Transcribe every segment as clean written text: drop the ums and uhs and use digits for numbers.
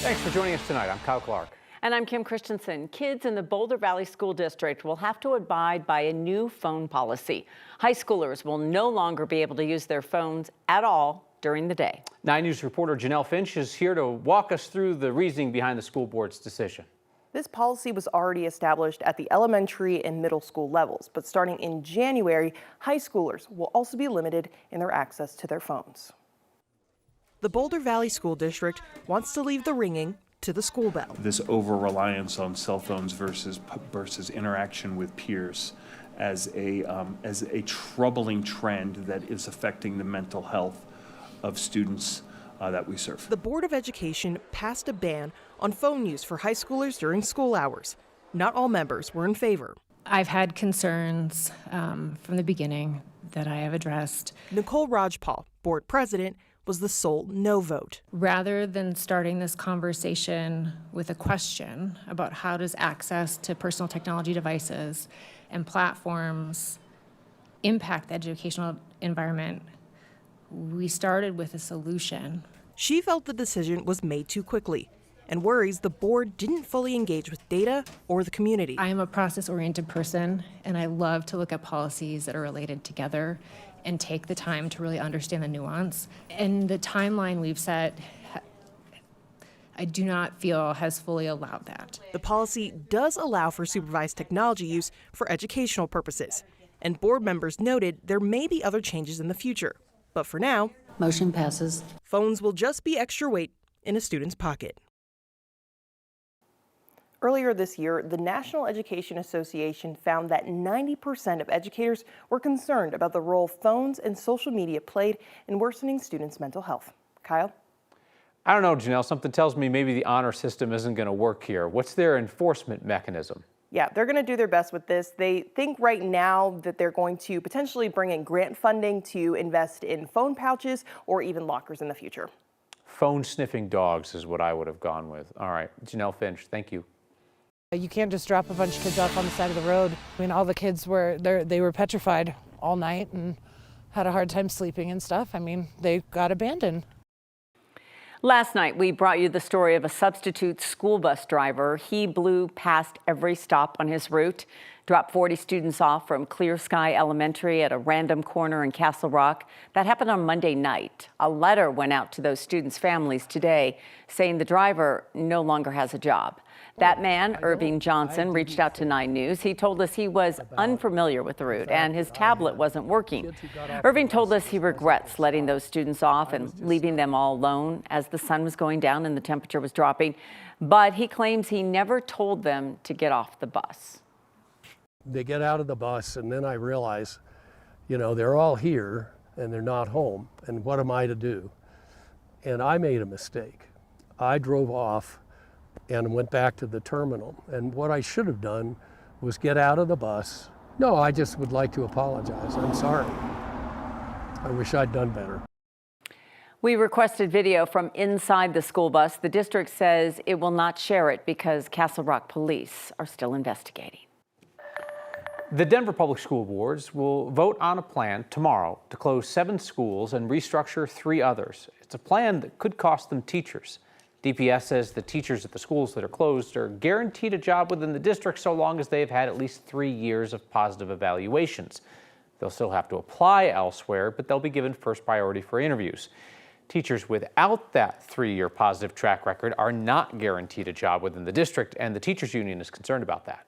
Thanks for joining us tonight. I'm Kyle Clark. And I'm Kim Christensen. Kids in the Boulder Valley School District will have to abide by a new phone policy. High schoolers will no longer be able to use their phones at all during the day. 9 News reporter Janelle Finch is here to walk us through the reasoning behind the school board's decision. This policy was already established at the elementary and middle school levels, but starting in January, high schoolers will also be limited in their access to their phones. The Boulder Valley School District wants to leave the ringing to the school bell. This over-reliance on cell phones versus interaction with peers as a troubling trend that is affecting the mental health of students that we serve. The Board of Education passed a ban on phone use for high schoolers during school hours. Not all members were in favor. I've had concerns from the beginning that I have addressed. Nicole Rajpal, board president, was the sole no vote. Rather than starting this conversation with a question about how does access to personal technology devices and platforms impact the educational environment, we started with a solution. She felt the decision was made too quickly and worries the board didn't fully engage with data or the community. I am a process-oriented person, and I love to look at policies that are related together and take the time to really understand the nuance. And the timeline we've set, I do not feel has fully allowed that. The policy does allow for supervised technology use for educational purposes, and board members noted there may be other changes in the future. But for now, motion passes. Phones will just be extra weight in a student's pocket. Earlier this year, the National Education Association found that 90% of educators were concerned about the role phones and social media played in worsening students' mental health. Kyle? I don't know, Janelle. Something tells me maybe the honor system isn't going to work here. What's their enforcement mechanism? Yeah, they're going to do their best with this. They think right now that they're going to potentially bring in grant funding to invest in phone pouches or even lockers in the future. Phone sniffing dogs is what I would have gone with. All right, Janelle Finch, thank you. You can't just drop a bunch of kids off on the side of the road. I mean, all the kids they were petrified all night and had a hard time sleeping and stuff. I mean, they got abandoned. Last night, we brought you the story of a substitute school bus driver. He blew past every stop on his route, dropped 40 students off from Clear Sky Elementary at a random corner in Castle Rock. That happened on Monday night. A letter went out to those students' families today saying the driver no longer has a job. That man, Irving Johnson, reached out to 9 News. He told us he was unfamiliar with the route and his tablet wasn't working. Irving told us he regrets letting those students off and leaving them all alone as the sun was going down and the temperature was dropping. But he claims he never told them to get off the bus. They get out of the bus and then I realize, you know, they're all here and they're not home. And what am I to do? And I made a mistake. I drove off and went back to the terminal. And what I should have done was get out of the bus. No, I just would like to apologize. I'm sorry. I wish I'd done better. We requested video from inside the school bus. The district says it will not share it because Castle Rock police are still investigating. The Denver Public School Boards will vote on a plan tomorrow to close 7 schools and restructure 3 others. It's a plan that could cost them teachers. DPS says the teachers at the schools that are closed are guaranteed a job within the district so long as they've had at least 3 years of positive evaluations. They'll still have to apply elsewhere, but they'll be given first priority for interviews. Teachers without that 3-year positive track record are not guaranteed a job within the district, and the teachers union is concerned about that.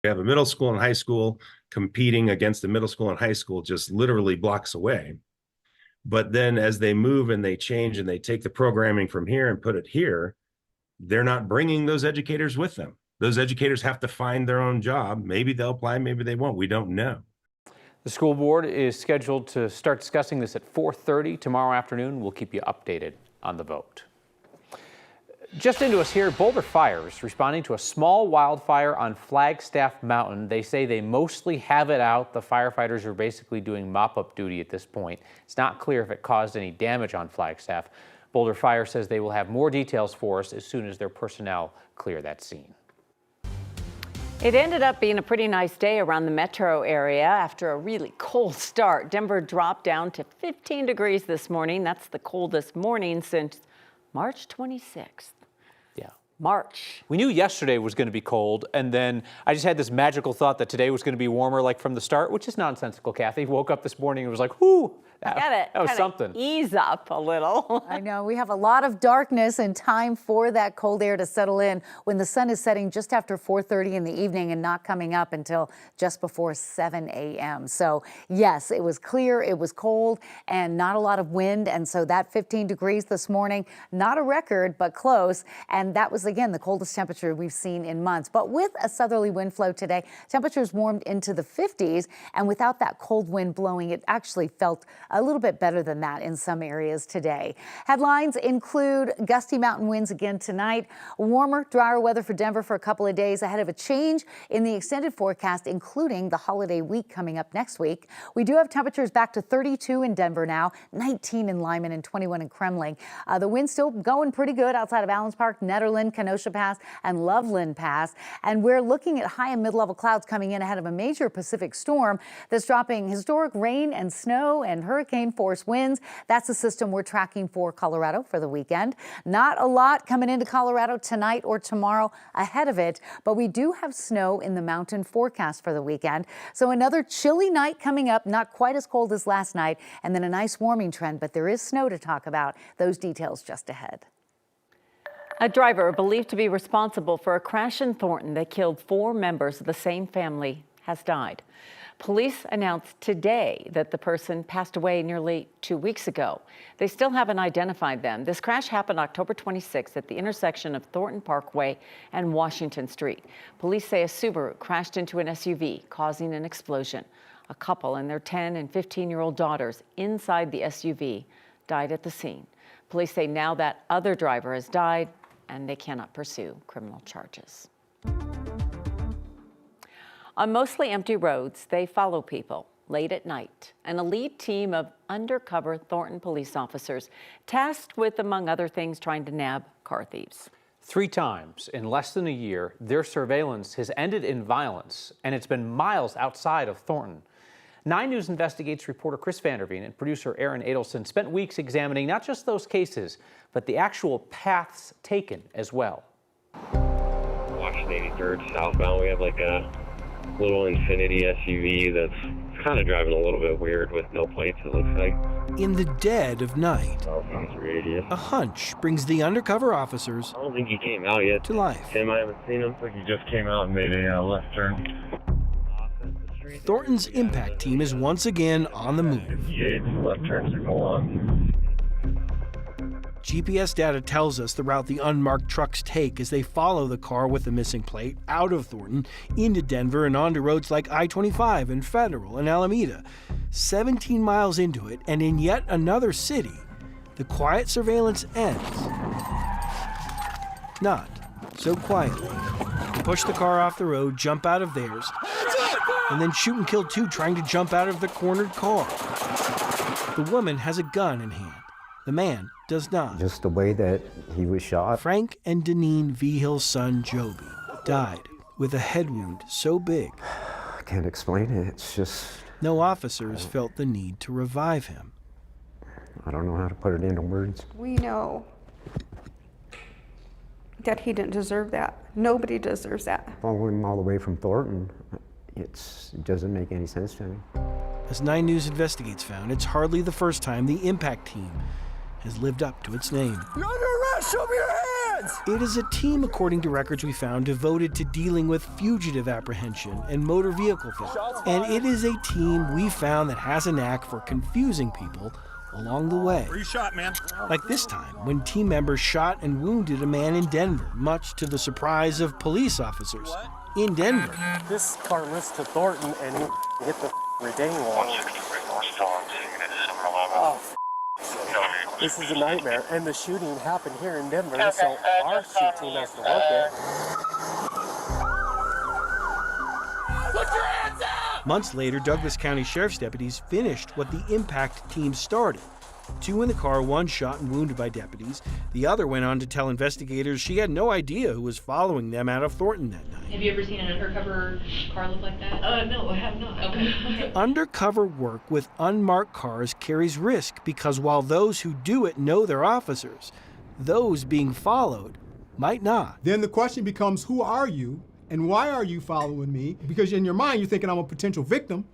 We have a middle school and high school competing against the middle school and high school just literally blocks away. But then as they move and they change and they take the programming from here and put it here, they're not bringing those educators with them. Those educators have to find their own job. Maybe they'll apply, maybe they won't. We don't know. The school board is scheduled to start discussing this at 4:30 tomorrow afternoon. We'll keep you updated on the vote. Just into us here, Boulder Fire is responding to a small wildfire on Flagstaff Mountain. They say they mostly have it out. The firefighters are basically doing mop-up duty at this point. It's not clear if it caused any damage on Flagstaff. Boulder Fire says they will have more details for us as soon as their personnel clear that scene. It ended up being a pretty nice day around the metro area after a really cold start. Denver dropped down to 15 degrees this morning. That's the coldest morning since March 26th. Yeah. March. We knew yesterday was going to be cold, and then I just had this magical thought that today was going to be warmer, like from the start, which is nonsensical, Kathy. Woke up this morning and was like, whoo, Get it. that was Kinda something. Ease up a little. I know we have a lot of darkness and time for that cold air to settle in when the sun is setting just after 4:30 in the evening and not coming up until just before 7 a.m. So yes, it was clear, it was cold, and not a lot of wind. And so that 15 degrees this morning, not a record, but close. And that was, again, the coldest temperature we've seen in months. But with a southerly wind flow today, temperatures warmed into the 50s. And without that cold wind blowing, it actually felt a little bit better than that in some areas today. Headlines include gusty mountain winds again tonight, warmer, drier weather for Denver for a couple of days ahead of a change in the extended forecast, including the holiday week coming up next week. We do have temperatures back to 32 in Denver now, 19 in Lyman, and 21 in Kremling. The wind's still going pretty good outside of Allens Park, Netterland, Kenosha Pass, and Loveland Pass. And we're looking at high and mid-level clouds coming in ahead of a major Pacific storm that's dropping historic rain and snow and hurricane force winds. That's the system we're tracking for Colorado for the weekend. Not a lot coming into Colorado tonight or tomorrow ahead of it, but we do have snow in the mountain forecast for the weekend. So another chilly night coming up, not quite as cold as last night, and then a nice warming trend, but there is snow to talk about. Those details just ahead. A driver believed to be responsible for a crash in Thornton that killed 4 members of the same family has died. Police announced today that the person passed away nearly 2 weeks ago. They still haven't identified them. This crash happened October 26th at the intersection of Thornton Parkway and Washington Street. Police say a Subaru crashed into an SUV, causing an explosion. A couple and their 10 and 15-year-old daughters inside the SUV died at the scene. Police say now that other driver has died and they cannot pursue criminal charges. On mostly empty roads, they follow people late at night. An elite team of undercover Thornton police officers tasked with, among other things, trying to nab car thieves. 3 times in less than a year, their surveillance has ended in violence, and it's been miles outside of Thornton. 9 News Investigates reporter Chris Vanderveen and producer Aaron Adelson spent weeks examining not just those cases, but the actual paths taken as well. Washington 83rd southbound, we have like a little Infinity SUV that's kind of driving a little bit weird with no plates, it looks like. In the dead of night, A a hunch brings the undercover officers I don't think he came out yet. to life. Tim, I haven't seen him. Like he just came out and made a left turn. Thornton's impact team is once again on the move. Yeah, left turns are go on. GPS data tells us the route the unmarked trucks take as they follow the car with the missing plate out of Thornton into Denver and onto roads like I-25 and Federal and Alameda. 17 miles into it, and in yet another city, the quiet surveillance ends. Not so quietly. They push the car off the road, jump out of theirs, and then shoot and kill 2 trying to jump out of the cornered car. The woman has a gun in hand. The man does not. Just the way that he was shot. Frank and Deneen Vihil's son, Joby, died with a head wound so big, I can't explain it. It's just, no officers felt the need to revive him. I don't know how to put it into words. We know that he didn't deserve that. Nobody deserves that. Following him all the way from Thornton, it doesn't make any sense to me. As 9 News Investigates found, it's hardly the first time the impact team has lived up to its name. You're under arrest! Show me your hands! It is a team, according to records we found, devoted to dealing with fugitive apprehension and motor vehicle theft. And it is a team we found that has a knack for confusing people along the way. Where you shot, man? Like this time, when team members shot and wounded a man in Denver, much to the surprise of police officers in Denver. This car missed to Thornton and he hit the retaining wall. Oh, this is a nightmare. And the shooting happened here in Denver, so our shoot team has to work it. Put your hands up! Months later, Douglas County Sheriff's deputies finished what the impact team started. 2 in the car, 1 shot and wounded by deputies. The other went on to tell investigators she had no idea who was following them out of Thornton that night. Have you ever seen an undercover car look like that? No, I have not. Okay. Undercover work with unmarked cars carries risk because while those who do it know they're officers, those being followed might not. Then the question becomes, who are you and why are you following me? Because in your mind, you're thinking I'm a potential victim.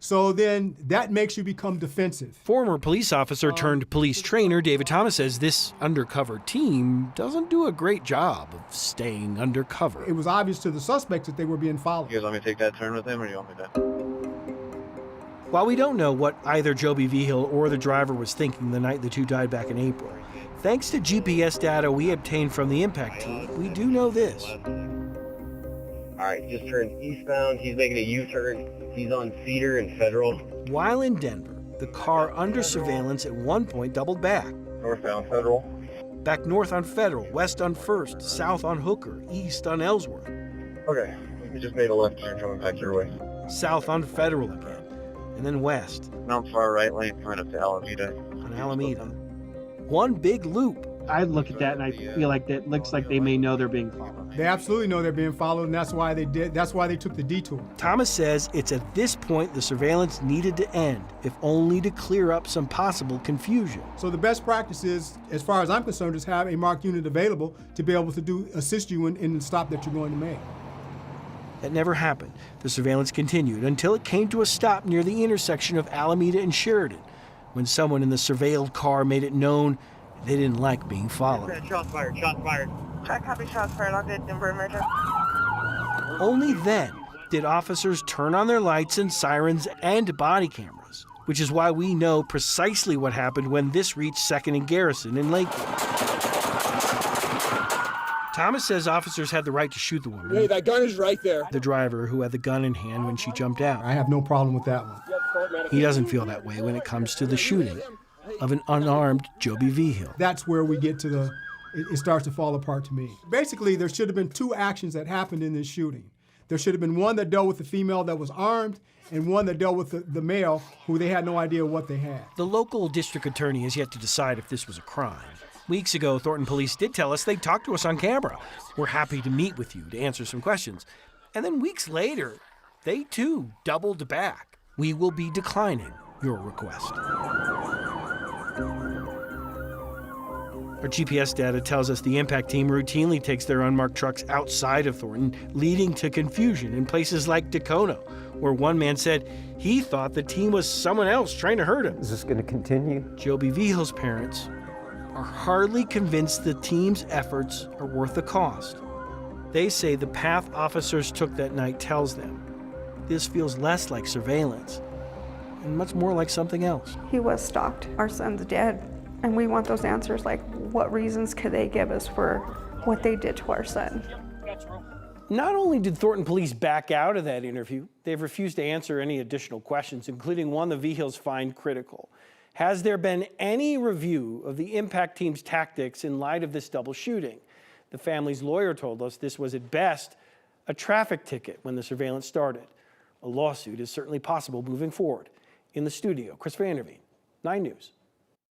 So then that makes you become defensive. Former police officer turned police trainer David Thomas says this undercover team doesn't do a great job of staying undercover. It was obvious to the suspects that they were being followed. You guys want me to take that turn with him, or do you want me to? While we don't know what either Joby Vigil or the driver was thinking the night the two died back in April, thanks to GPS data we obtained from the impact team, we do know this. All right, just turned eastbound. He's making a U-turn. He's on Cedar and Federal. While in Denver, the car under surveillance at one point doubled back. Northbound Federal. Back north on Federal, west on First, south on Hooker, east on Ellsworth. Okay, we just made a left turn coming back your way. South on Federal again, and then west. Now far right lane coming up to Alameda. On Alameda. One big loop. I look at that and I feel like that looks like they may know they're being followed. They absolutely know they're being followed, and that's why they took the detour. Thomas says it's at this point the surveillance needed to end, if only to clear up some possible confusion. So the best practice is, as far as I'm concerned, is have a marked unit available to be able to assist you in the stop that you're going to make. That never happened. The surveillance continued until it came to a stop near the intersection of Alameda and Sheridan, when someone in the surveilled car made it known they didn't like being followed. Shots fired, shots fired. Track copy, shots fired. I'll get Denver emergency. Only then did officers turn on their lights and sirens and body cameras, which is why we know precisely what happened when this reached 2nd and Garrison in Lakewood. Thomas says officers had the right to shoot the woman. Hey, that gun is right there. The driver who had the gun in hand when she jumped out. I have no problem with that one. He doesn't feel that way when it comes to the shooting of an unarmed Joby Vigil. That's where we get to it starts to fall apart to me. Basically, there should have been two actions that happened in this shooting. There should have been one that dealt with the female that was armed and one that dealt with the male who they had no idea what they had. The local district attorney has yet to decide if this was a crime. Weeks ago, Thornton police did tell us they'd talk to us on camera. We're happy to meet with you to answer some questions. And then weeks later, they too doubled back. We will be declining your request. Our GPS data tells us the impact team routinely takes their unmarked trucks outside of Thornton, leading to confusion in places like Dacono, where one man said he thought the team was someone else trying to hurt him. Is this going to continue? Joby Vigil's parents are hardly convinced the team's efforts are worth the cost. They say the path officers took that night tells them this feels less like surveillance and much more like something else. He was stalked. Our son's dead. And we want those answers, like what reasons could they give us for what they did to our son? Not only did Thornton police back out of that interview, they've refused to answer any additional questions, including one the Vigils find critical. Has there been any review of the impact team's tactics in light of this double shooting? The family's lawyer told us this was at best a traffic ticket when the surveillance started. A lawsuit is certainly possible moving forward. In the studio, Chris Vanderveen, 9 News.